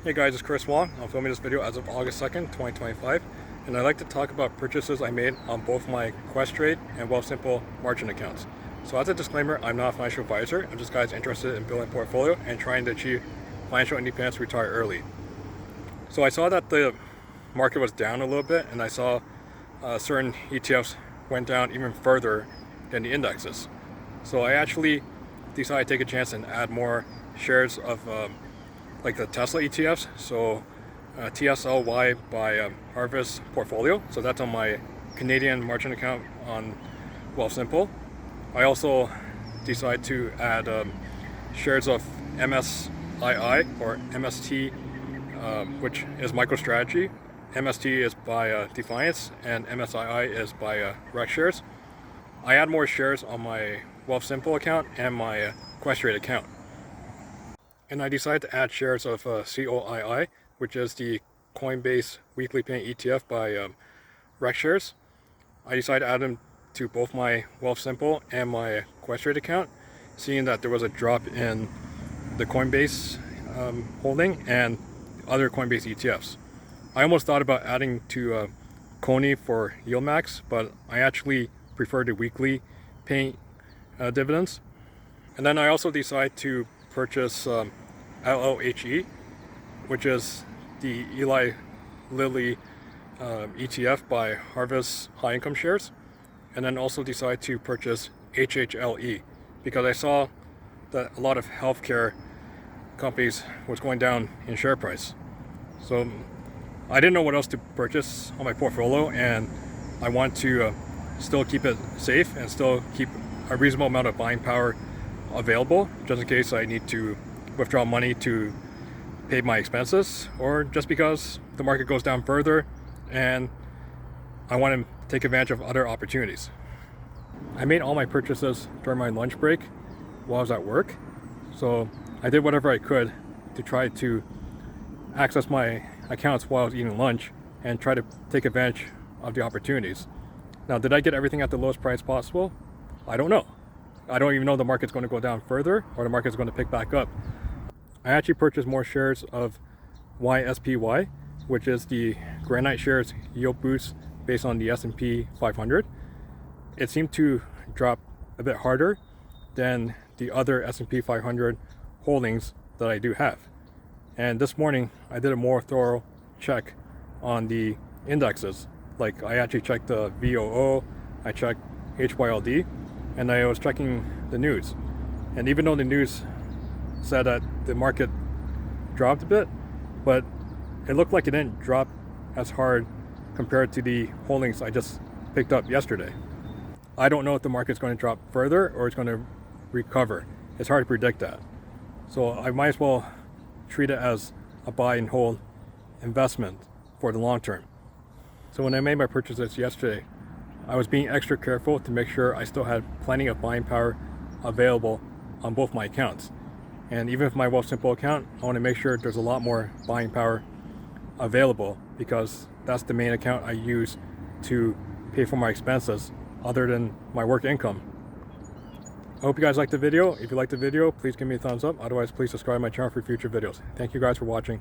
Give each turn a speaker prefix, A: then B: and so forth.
A: Hey guys, it's Chris Wong. I'm filming this video as of August 2nd, 2025, and I'd like to talk about purchases I made on both my Questrade and Wealthsimple margin accounts. So as a disclaimer, I'm not a financial advisor. I'm just guys interested in building a portfolio and trying to achieve financial independence to retire early. So I saw that the market was down a little bit, and I saw certain ETFs went down even further than the indexes. So I actually decided to take a chance and add more shares of like the TSLY ETFs, so TSLY by Harvest Portfolio. So that's on my Canadian margin account on Wealthsimple. I also decided to add shares of MSII or MST, which is MicroStrategy. MST is by Defiance, and MSII is by RecShares. I add more shares on my Wealthsimple account and my Questrade account. And I decided to add shares of COII, which is the Coinbase Weekly Paying ETF by RecShares. I decided to add them to both my Wealthsimple and my Questrade account, seeing that there was a drop in the Coinbase holding and other Coinbase ETFs. I almost thought about adding to Coney for YieldMax, but I actually prefer the weekly paying dividends. And then I also decided to purchase LLHE, which is the Eli Lilly ETF by Harvest High Income Shares, and then also decided to purchase HHLE because I saw that a lot of healthcare companies was going down in share price. So I didn't know what else to purchase on my portfolio, and I want to still keep it safe and still keep a reasonable amount of buying power available, just in case I need to withdraw money to pay my expenses, or just because the market goes down further and I want to take advantage of other opportunities. I made all my purchases during my lunch break while I was at work, so I did whatever I could to try to access my accounts while I was eating lunch and try to take advantage of the opportunities. Now, did I get everything at the lowest price possible? I don't know. I don't even know the market's going to go down further or the market's going to pick back up. I actually purchased more shares of YSPY, which is the Granite Shares yield boost based on the S&P 500. It seemed to drop a bit harder than the other S&P 500 holdings that I do have. And this morning, I did a more thorough check on the indexes. Like, I actually checked the VOO, I checked HYLD, and I was checking the news. And even though the news said that the market dropped a bit, but it looked like it didn't drop as hard compared to the holdings I just picked up yesterday. I don't know if the market's going to drop further or it's going to recover. It's hard to predict that. So I might as well treat it as a buy and hold investment for the long term. So when I made my purchases yesterday, I was being extra careful to make sure I still had plenty of buying power available on both my accounts. And even with my Wealthsimple account, I want to make sure there's a lot more buying power available because that's the main account I use to pay for my expenses other than my work income. I hope you guys liked the video. If you liked the video, please give me a thumbs up. Otherwise, please subscribe to my channel for future videos. Thank you guys for watching.